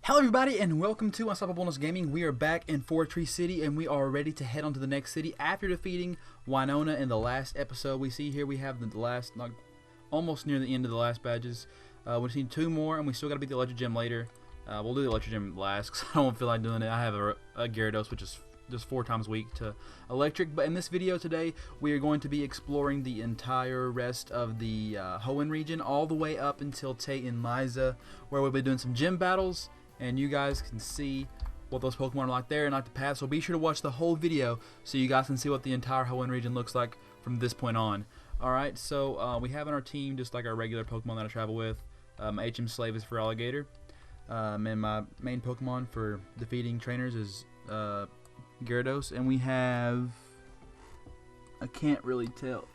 Hello everybody and welcome to Unstoppable Gaming. We are back in Fortree City and we are ready to head on to the next city after defeating Winona in the last episode. We see here we have the last, like, almost near the end of the last badges. We just need 2 more and we still got to beat the Electric Gym later. We'll do the Electric Gym last because I don't feel like doing it. I have a Gyarados which is just 4 times weak to Electric. But in this video today we are going to be exploring the entire rest of the Hoenn region all the way up until Tate and Liza, where we'll be doing some gym battles. And you guys can see what those Pokemon are like there and like the path. So be sure to watch the whole video so you guys can see what the entire Hoenn region looks like from this point on. Alright, so we have on our team just like our regular Pokemon that I travel with. My HM Slave is for Alligator. And my main Pokemon for defeating trainers is Gyarados. And we have... I can't really tell.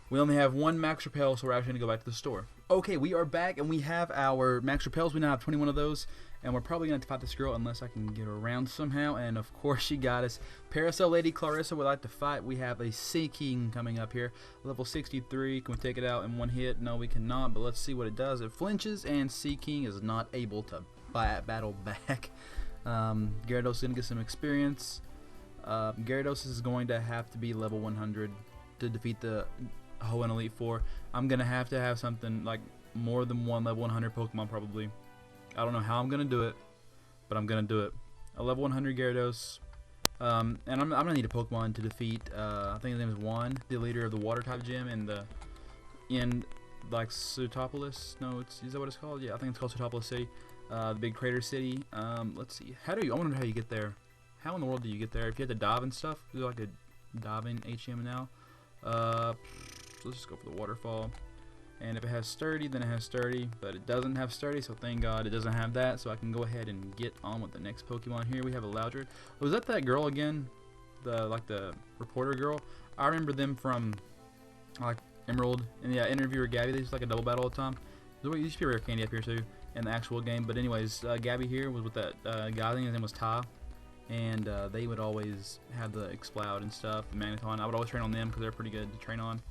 We only have 1 Max Repel, so we're actually going to go back to the store. Okay, we are back and we have our Max Repels. We now have 21 of those. And we're probably going to fight this girl unless I can get her around somehow. And of course she got us. Parasol Lady Clarissa would like to fight. We have a Seaking coming up here. Level 63. Can we take it out in 1 hit? No, we cannot. But let's see what it does. It flinches and Seaking is not able to battle back. Gyarados is going to get some experience. Gyarados is going to have to be level 100 to defeat the Hoenn Elite Four. I'm going to have something like more than 1 level 100 Pokemon probably. I don't know how I'm going to do it, but I'm going to do it. A level 100 Gyarados. And I'm going to need a Pokemon to defeat, I think his name is Juan, the leader of the Water type gym in like Sutopolis. No, is that what it's called? Yeah, I think it's called Sutopolis City. The big crater city. Let's see. I wonder how you get there. How in the world do you get there? If you have to dive and stuff, is there like a diving HM now? Let's just go for the waterfall. And if it has sturdy, then it has sturdy, but it doesn't have sturdy, so thank God it doesn't have that, so I can go ahead and get on with the next Pokemon here. We have a Loudred. Was that girl again? The reporter girl? I remember them from like Emerald and yeah, Interviewer Gabby. They used like a double battle all the time. There used to be a rare candy up here too in the actual game, but anyways, Gabby here was with that guy. I think his name was Ty, and they would always have the Exploud and stuff, and Magneton. I would always train on them because they're pretty good to train on.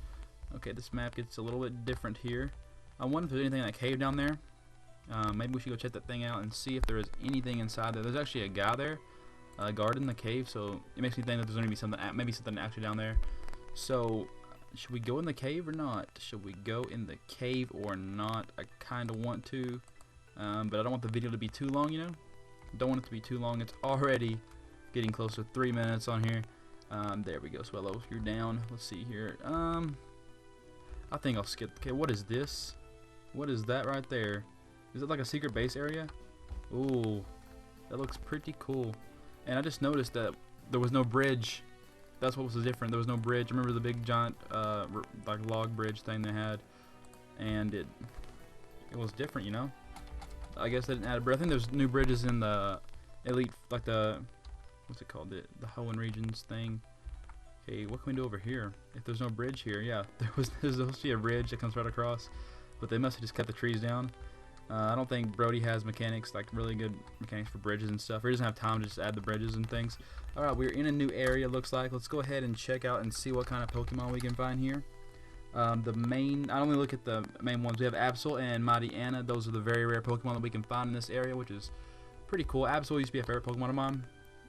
Okay, this map gets a little bit different here. I wonder if there's anything in that cave down there. Maybe we should go check that thing out and see if there is anything inside there. There's actually a guy there guarding the cave, so it makes me think that there's going to be something, maybe something actually down there. So, should we go in the cave or not? Should we go in the cave or not? I kind of want to, but I don't want the video to be too long, you know? Don't want it to be too long. It's already getting close to 3 minutes on here. There we go, Swellow. You're down. Let's see here. I think I'll skip. Okay, what is this? What is that right there? Is it like a secret base area? Ooh, that looks pretty cool. And I just noticed that there was no bridge. That's what was different. There was no bridge. Remember the big giant like log bridge thing they had, and it was different, you know. I guess they didn't add a bridge. I think there's new bridges in the Elite, like the what's it called, the Hoenn regions thing. Okay, what can we do over here? If there's no bridge here, yeah, there's supposed to be a bridge that comes right across, but they must have just cut the trees down. I don't think Brody has mechanics, like really good mechanics for bridges and stuff. Or he doesn't have time to just add the bridges and things. Alright, we're in a new area, looks like. Let's go ahead and check out and see what kind of Pokemon we can find here. I only look at the main ones. We have Absol and Mighty Anna. Those are the very rare Pokemon that we can find in this area, which is pretty cool. Absol used to be a favorite Pokemon of mine,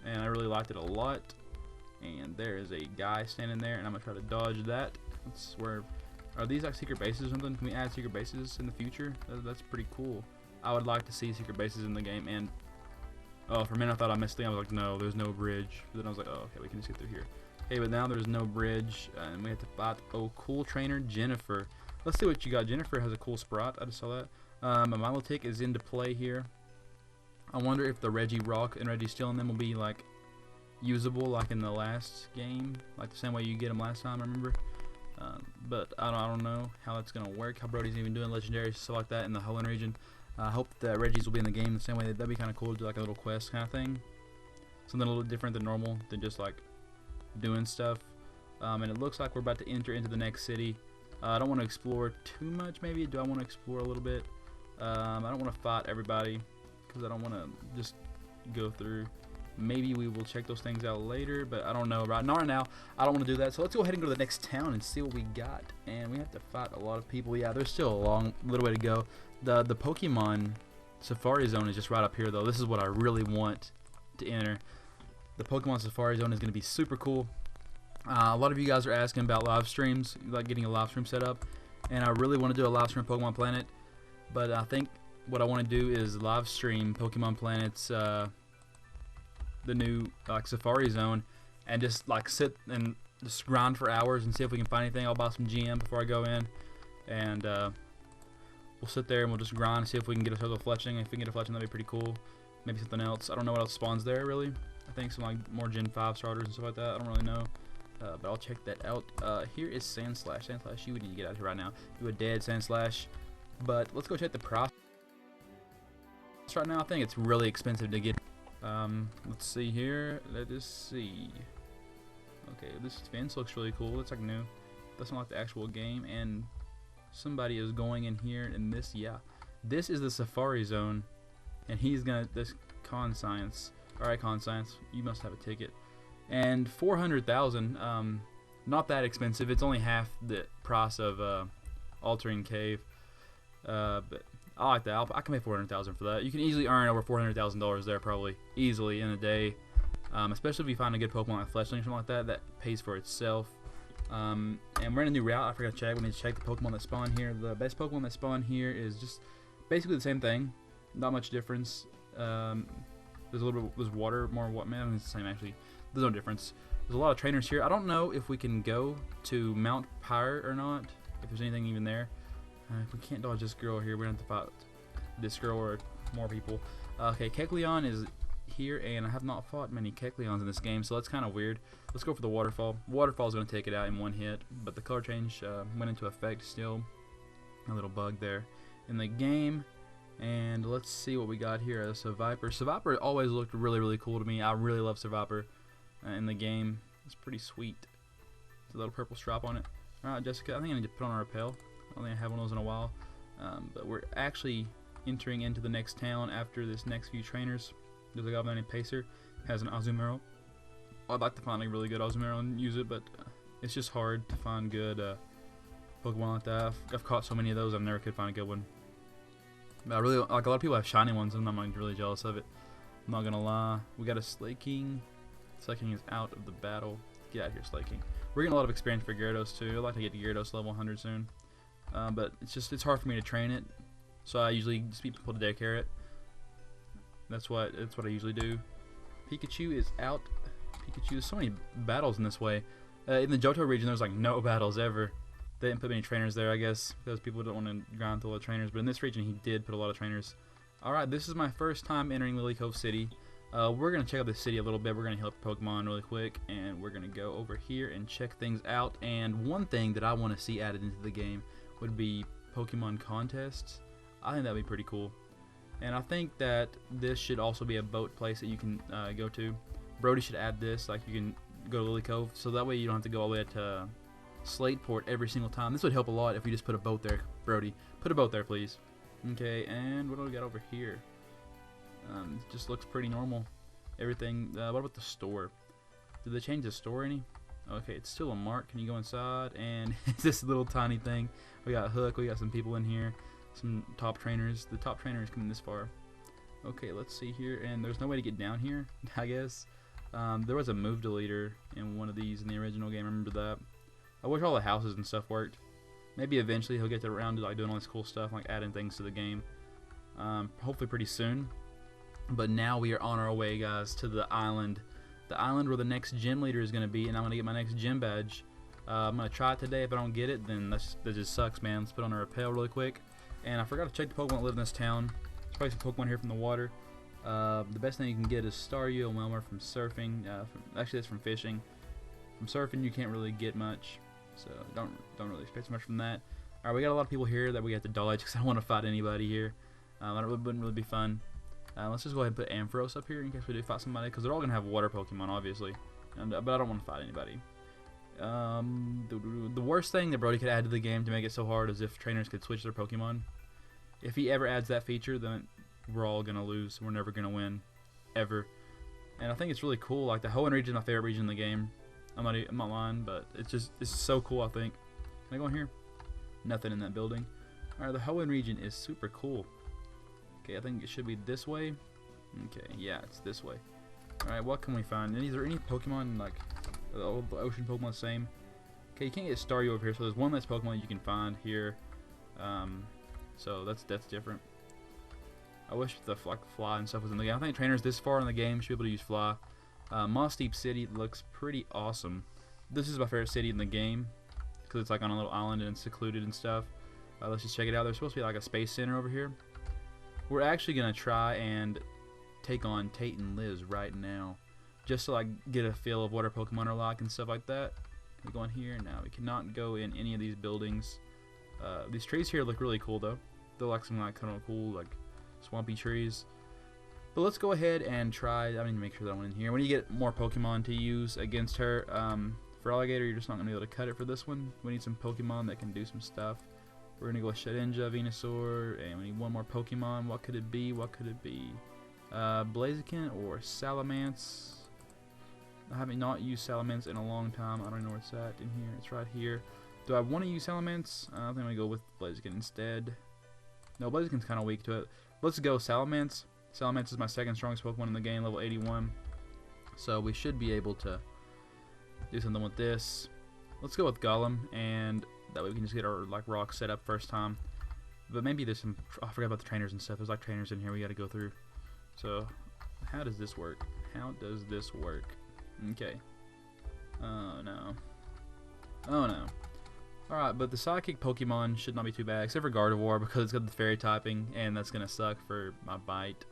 and I really liked it a lot. And there is a guy standing there, and I'm gonna try to dodge that. Let's swerve. Are these like secret bases or something? Can we add secret bases in the future? That's pretty cool. I would like to see secret bases in the game. And oh, for a minute I thought I missed it. I was like, no, there's no bridge. But then I was like, oh, okay, we can just get through here. Okay, but now there's no bridge, and we have to fight. Oh, cool trainer Jennifer. Let's see what you got. Jennifer has a cool Sprite. I just saw that. A Milotic is into play here. I wonder if the Regirock and Registeel in them will be like usable like in the last game, like the same way you get them last time, I remember. But I don't know how that's gonna work, how Brody's even doing legendary stuff like that in the Hoenn region. I hope that Regis will be in the game the same way. That'd be kind of cool to do like a little quest kind of thing, something a little different than normal, than just like doing stuff. And it looks like we're about to enter into the next city. I don't want to explore too much. Maybe do I want to explore a little bit? I don't want to fight everybody because I don't want to just go through. Maybe we will check those things out later, but I don't know. Right now, I don't want to do that. So let's go ahead and go to the next town and see what we got. And we have to fight a lot of people. Yeah, there's still a little way to go. The Pokemon Safari Zone is just right up here, though. This is what I really want to enter. The Pokemon Safari Zone is going to be super cool. A lot of you guys are asking about live streams, like getting a live stream set up, and I really want to do a live stream Pokemon Planet, but I think what I want to do is live stream Pokemon Planet's the new like Safari Zone, and just like sit and just grind for hours and see if we can find anything. I'll buy some GM before I go in, and we'll sit there and we'll just grind and see if we can get a total fletching. If we can get a fletching, that'd be pretty cool. Maybe something else. I don't know what else spawns there really. I think some like more Gen 5 starters and stuff like that. I don't really know. But I'll check that out. Here is Sandslash. Sandslash, you would need to get out of here right now. You a dead Sandslash. But let's go check the price right now. I think it's really expensive to get. Let's see here. Let us see. Okay, this fence looks really cool. It's like new. That's not like the actual game. And somebody is going in here and this, yeah. This is the Safari Zone. And he's gonna, this Con Science. Alright, Con Science, you must have a ticket. And 400,000, not that expensive. It's only half the price of Altering Cave. But I like that. I can pay 400,000 for that. You can easily earn over $400,000 there, probably easily in a day. Especially if you find a good Pokemon like Fletchling or something like that. That pays for itself. And we're in a new route. I forgot to check. We need to check the Pokemon that spawn here. The best Pokemon that spawn here is just basically the same thing. Not much difference. There's a little bit. There's water, more what? Man, it's the same actually. There's no difference. There's a lot of trainers here. I don't know if we can go to Mount Pyre or not. If there's anything even there. If we can't dodge this girl here, we're gonna have to fight this girl or more people. Okay, Kecleon is here, and I have not fought many Kecleons in this game, so that's kind of weird. Let's go for the waterfall. Waterfall is gonna take it out in one hit, but the color change went into effect still. A little bug there in the game. And let's see what we got here. Seviper. Seviper always looked really cool to me. I really love Seviper in the game. It's pretty sweet. There's a little purple stripe on it. Alright, Jessica, I think I need to put on a repel. I don't think I have one of those in a while. But we're actually entering into the next town after this next few trainers. There's a guy named Pacer. Has an Azumarill. I'd like to find a really good Azumarill and use it, but it's just hard to find good Pokemon like that. I've caught so many of those, I never could find a good one. But I really like, a lot of people have shiny ones, and I'm like really jealous of it. I'm not gonna lie. We got a Slaking. Slaking is out of the battle. Get out of here, Slaking. We're getting a lot of experience for Gyarados too. I'd like to get to Gyarados level 100 soon. But it's hard for me to train it, so I usually just beat people to daycare it. That's what I usually do. Pikachu is out. Pikachu. There's so many battles in this way. In the Johto region, there's like no battles ever. They didn't put many trainers there, I guess, because people don't want to grind through a lot of trainers. But in this region, he did put a lot of trainers. Alright, this is my first time entering Lilycove City. We're going to check out the city a little bit. We're going to heal up Pokemon really quick. And we're going to go over here and check things out. And one thing that I want to see added into the game would be Pokemon contests. I think that would be pretty cool. And I think that this should also be a boat place that you can go to. Brody should add this. Like, you can go to Lilycove. So that way you don't have to go all the way to Slateport every single time. This would help a lot if we just put a boat there, Brody. Put a boat there, please. Okay, and what do we got over here? Just looks pretty normal. Everything. What about the store? Did they change the store any? Okay, it's still a mark. Can you go inside? And it's this little tiny thing. We got Hook. We got some people in here. Some top trainers. The top trainer is coming this far. Okay, let's see here. And there's no way to get down here, I guess. There was a move deleter in one of these in the original game. I remember that. I wish all the houses and stuff worked. Maybe eventually he'll get around to like doing all this cool stuff, like adding things to the game. Hopefully pretty soon. But now we are on our way, guys, to the island. The island where the next gym leader is going to be, and I'm going to get my next gym badge. I'm going to try it today. If I don't get it, then that just sucks, man. Let's put on a repel really quick. And I forgot to check the Pokemon that live in this town. There's probably some Pokemon here from the water. The best thing you can get is Staryu and Wilmer from surfing. Actually, that's from fishing. From surfing, you can't really get much. So don't really expect much from that. Alright, we got a lot of people here that we have to dodge because I don't want to fight anybody here. It wouldn't really be fun. Let's just go ahead and put Ampharos up here in case we do fight somebody, because they're all going to have water Pokemon, obviously. But I don't want to fight anybody. The worst thing that Brody could add to the game to make it so hard is if trainers could switch their Pokemon. If he ever adds that feature, then we're all going to lose. We're never going to win. Ever. And I think it's really cool. Like, the Hoenn region is my favorite region in the game. I'm not lying, but it's so cool, I think. Can I go in here? Nothing in that building. Alright, the Hoenn region is super cool. Okay, I think it should be this way. Okay, yeah, it's this way. Alright, what can we find? Is there any Pokemon, like, the ocean Pokemon the same? Okay, you can't get Staryu over here, so there's one less Pokemon you can find here. So that's different. I wish the fly and stuff was in the game. I think trainers this far in the game should be able to use fly. Mossdeep City looks pretty awesome. This is my favorite city in the game because it's like on a little island and it's secluded and stuff. Let's just check it out. There's supposed to be like a space center over here. We're actually gonna try and take on Tate and Liz right now, just to like get a feel of what our Pokemon are like and stuff like that. Can we go in here? Now we cannot go in any of these buildings. These trees here look really cool though. They're like some like kind of cool like swampy trees. But let's go ahead and try. I need to make sure that I went in here. When you get more Pokemon to use against her, for Alligator, you're just not gonna be able to cut it for this one. We need some Pokemon that can do some stuff. We're gonna go with Shedinja, Venusaur, and we need one more Pokemon. What could it be? What could it be? Blaziken or Salamence? I haven't not used Salamence in a long time. I don't even know where it's at in here. It's right here. Do I want to use Salamence? I think I'm gonna go with Blaziken instead. No, Blaziken's kind of weak to it. Let's go Salamence. Salamence is my second strongest Pokemon in the game, level 81. So we should be able to do something with this. Let's go with Golem, and that way we can just get our like rock set up first time. But maybe there's some. I forgot about the trainers and stuff. There's like trainers in here we got to go through. So how does this work? How does this work? Okay. Oh no. Oh no. Alright, but the Psychic Pokemon should not be too bad, except for Gardevoir because it's got the Fairy typing, and that's gonna suck for my bite.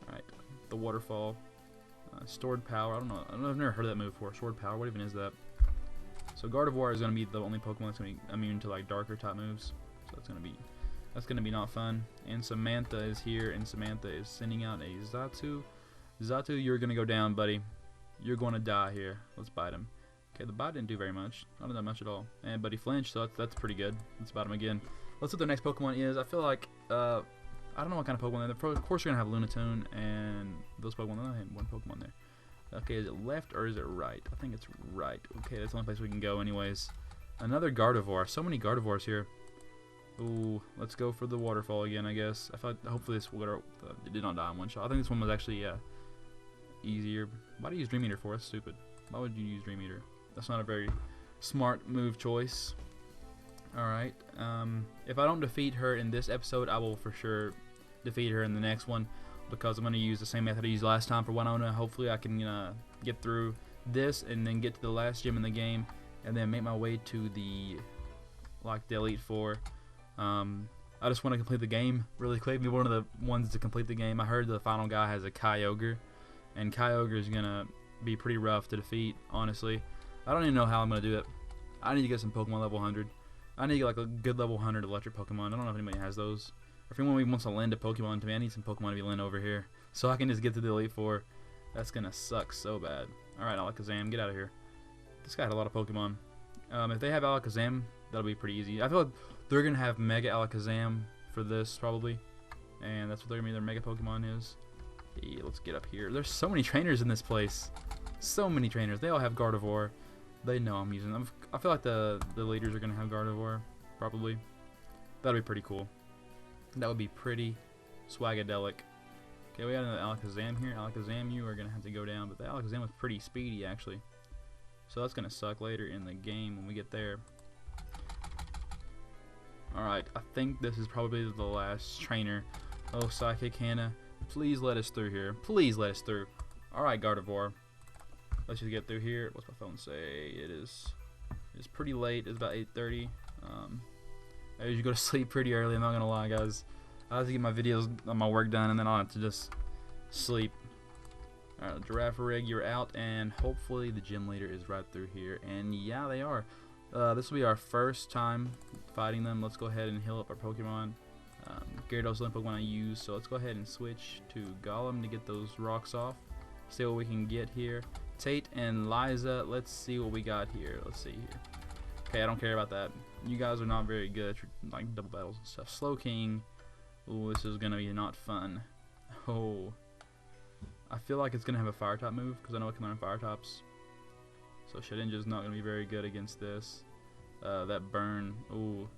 Alright, the Waterfall. Stored Power, I don't know, I've never heard of that move before. Stored Power, what even is that? So Gardevoir is gonna be the only Pokemon that's gonna be immune to like darker type moves. So that's gonna be not fun. And Samantha is here, and Samantha is sending out a Xatu. Xatu, you're gonna go down, buddy. You're gonna die here. Let's bite him. Okay, the bite didn't do very much. Not that much at all. And but he flinched, so that's pretty good. Let's bite him again. Let's see what their next Pokemon is. I feel like I don't know what kind of Pokemon they're. Of course, you're gonna have Lunatone and those Pokemon. I have one Pokemon there. Okay, is it left or is it right? I think it's right. Okay, that's the only place we can go, anyways. Another Gardevoir. So many Gardevoirs here. Ooh, let's go for the Waterfall again, I guess. I thought hopefully this water it did not die in one shot. I think this one was actually easier. Why do you use Dream Eater for? That's stupid. Why would you use Dream Eater? That's not a very smart move choice. Alright. If I don't defeat her in this episode, I will for sure defeat her in the next one, because I'm going to use the same method I used last time for Winona. Hopefully I can get through this and then get to the last gym in the game and then make my way to the Elite Four. I just want to complete the game really quick. Be one of the ones to complete the game. I heard the final guy has a Kyogre, and Kyogre is going to be pretty rough to defeat, honestly. I don't even know how I'm going to do it. I need to get some Pokemon level 100. I need to get like a good level 100 electric Pokemon. I don't know if anybody has those. Or if anyone wants to lend a Pokemon to me, I need some Pokemon to be lent over here, so I can just get to the Elite Four. That's going to suck so bad. Alright, Alakazam, get out of here. This guy had a lot of Pokemon. If they have Alakazam, that'll be pretty easy. I feel like they're going to have Mega Alakazam for this, probably. And that's what their Mega Pokemon is. Hey, let's get up here. There's so many trainers in this place. So many trainers. They all have Gardevoir. They know I'm using them. I feel like the leaders are going to have Gardevoir, probably. That'll be pretty cool. That would be pretty swagadelic. Okay, we got another Alakazam here. Alakazam, you are going to have to go down. But the Alakazam was pretty speedy, actually. So that's going to suck later in the game when we get there. Alright, I think this is probably the last trainer. Oh, Psychic Hannah. Please let us through here. Please let us through. Alright, Gardevoir. Let's just get through here. What's my phone say? It's pretty late. It's about 8:30. I usually go to sleep pretty early. I'm not gonna lie, guys. I have to get my videos on my work done, and then I'll have to just sleep. Alright, Giraffe Rig, you're out, and hopefully the gym leader is right through here. And yeah, they are. This will be our first time fighting them. Let's go ahead and heal up our Pokemon. Gyarados is the Pokemon I use, so let's go ahead and switch to Golem to get those rocks off. See what we can get here. Tate and Liza, let's see what we got here. Let's see here. Okay, I don't care about that. You guys are not very good at like double battles and stuff. Slow King. Ooh, this is gonna be not fun. Oh, I feel like it's gonna have a fire type move because I know it can learn fire types. So Shedinja's not gonna be very good against this. That burn. Ooh.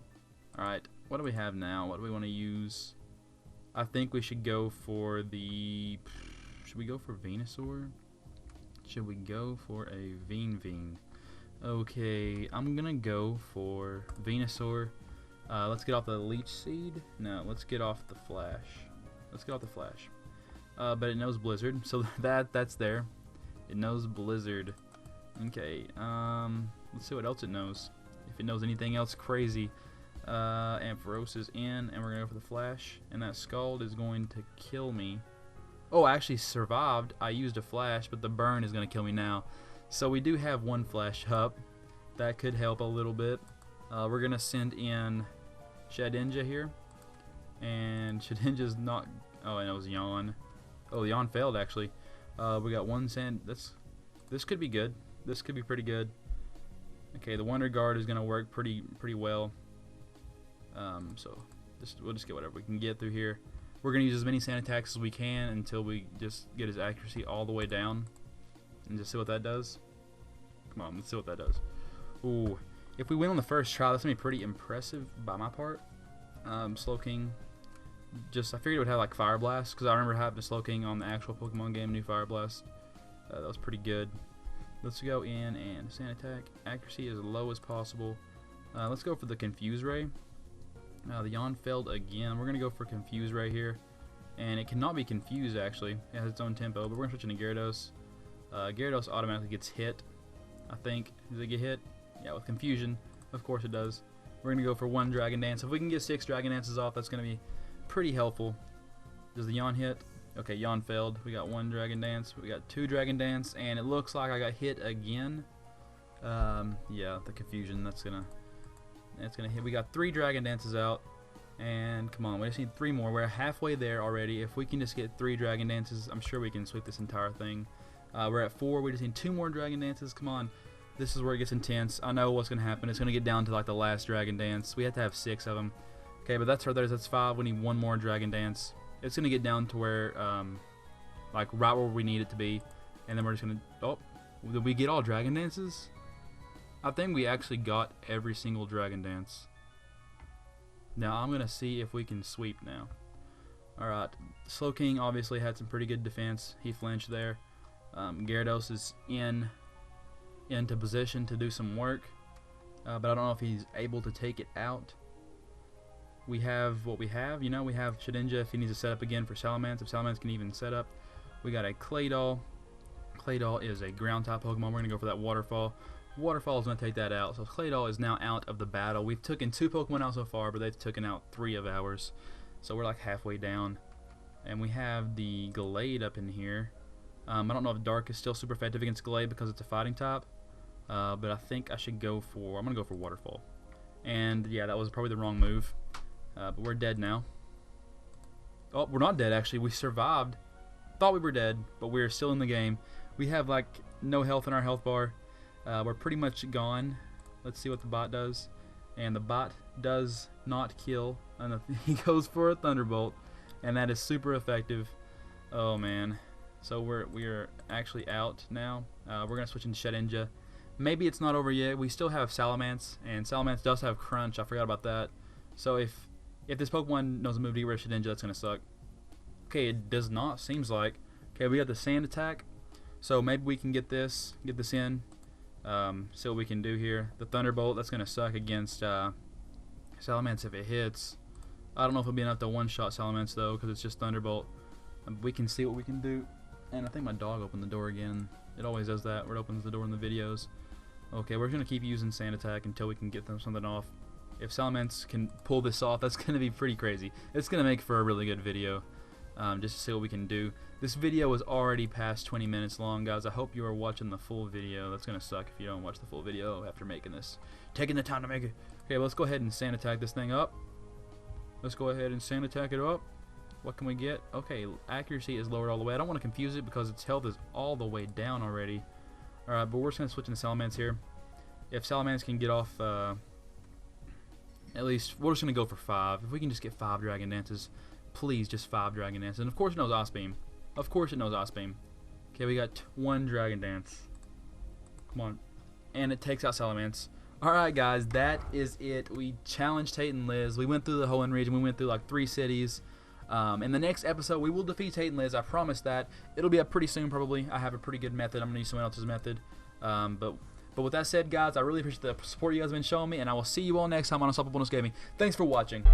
All right. What do we have now? What do we want to use? I think we should go for the... Should we go for Venusaur? Should we go for a Veen? Okay, I'm gonna go for Venusaur. Let's get off the Leech Seed. No, let's get off the Flash. Let's get off the Flash. But it knows Blizzard, so that's there. It knows Blizzard. Okay, let's see what else it knows. If it knows anything else crazy. Ampharos is in, and we're gonna go for the Flash, and that Scald is going to kill me. Oh, I actually survived. I used a Flash, but the burn is gonna kill me now. So we do have one Flash up. That could help a little bit. We're gonna send in Shedinja here, and Shedinja's not. Oh, and it was Yawn. Oh, Yawn failed actually. We got one sand. This could be good. This could be pretty good. Okay, the Wonder Guard is gonna work pretty well. So we'll just get whatever we can get through here. We're gonna use as many sand attacks as we can until we just get his accuracy all the way down, and just see what that does. Come on, let's see what that does. Ooh, if we win on the first try, that's gonna be pretty impressive by my part. Slowking. I figured it would have like Fire Blast, because I remember having a Slowking on the actual Pokemon game, New Fire Blast. That was pretty good. Let's go in and sand attack. Accuracy as low as possible. Let's go for the Confuse Ray. The Yawn failed again. We're going to go for Confuse Ray here. And it cannot be confused, actually. It has its own tempo, but we're going to switch into Gyarados. Gyarados automatically gets hit, I think. Does it get hit? Yeah, with Confusion. Of course it does. We're going to go for one Dragon Dance. If we can get 6 Dragon Dances off, that's going to be pretty helpful. Does the Yawn hit? Okay, Yawn failed. We got 1 Dragon Dance. We got 2 Dragon Dance. And it looks like I got hit again. Yeah, the Confusion. That's going to hit. We got 3 Dragon Dances out, and come on, we just need 3 more. We're halfway there already. If we can just get 3 Dragon Dances, I'm sure we can sweep this entire thing. We're at 4. We just need 2 more Dragon Dances. Come on, this is where it gets intense. I know what's gonna happen. It's gonna get down to like the last Dragon Dance. We have to have 6 of them. Okay, but that's that's 5. We need 1 more Dragon Dance. It's gonna get down to where like right where we need it to be, and then we're just gonna. Oh, did we get all Dragon Dances? I think we actually got every single Dragon Dance. Now I'm going to see if we can sweep now. Alright, Slowking obviously had some pretty good defense. He flinched there. Gyarados is into position to do some work. But I don't know if he's able to take it out. We have what we have. You know, we have Shedinja if he needs to set up again for Salamence. If Salamence can even set up. We got a Claydol. Claydol is a ground type Pokemon. We're going to go for that Waterfall. Waterfall is going to take that out. So Claydol is now out of the battle. We've taken 2 Pokemon out so far, but they've taken out 3 of ours. So we're like halfway down. And we have the Glade up in here. I don't know if Dark is still super effective against Glade because it's a fighting type. But I think I should go for... I'm going to go for Waterfall. And yeah, that was probably the wrong move. But we're dead now. Oh, we're not dead actually. We survived. Thought we were dead, but we're still in the game. We have like no health in our health bar. We're pretty much gone. Let's see what the bot does. And the bot does not kill. And he goes for a Thunderbolt, and that is super effective. Oh man. So we are actually out now. We're gonna switch into Shedinja. Maybe it's not over yet. We still have Salamence, and Salamence does have Crunch. I forgot about that. So if this Pokemon knows a move to get rid of Shedinja, that's gonna suck. Okay, it does not. Seems like. Okay, we got the Sand Attack. So maybe we can get this in. See what we can do here. The Thunderbolt, that's gonna suck against Salamence if it hits. I don't know if it'll be enough to one-shot Salamence though, because it's just Thunderbolt. We can see what we can do. And I think my dog opened the door again. It always does that where it opens the door in the videos. Okay, we're gonna keep using Sand Attack until we can get something off. If Salamence can pull this off, that's gonna be pretty crazy. It's gonna make for a really good video. Just to see what we can do. This video was already past 20 minutes long, guys. I hope you are watching the full video. That's gonna suck if you don't watch the full video after making this. Taking the time to make it. Okay, well, let's go ahead and Sand Attack this thing up. Let's go ahead and Sand Attack it up. What can we get? Okay, accuracy is lowered all the way. I don't want to confuse it because its health is all the way down already. Alright, but we're just gonna switch into Salamence here. If Salamence can get off at least, we're just gonna go for 5. If we can just get 5 Dragon Dances. Please, just 5 Dragon Dances. And of course it knows Ice Beam. Of course it knows Ice Beam. Okay, we got 1 Dragon Dance. Come on. And it takes out Salamence. Alright guys, that is it. We challenged Tate and Liz. We went through the Hoenn region. We went through like 3 cities. In the next episode, we will defeat Tate and Liz. I promise that. It'll be up pretty soon, probably. I have a pretty good method. I'm going to use someone else's method. But with that said, guys, I really appreciate the support you guys have been showing me, and I will see you all next time on Unstoppable Bonus Gaming. Thanks for watching.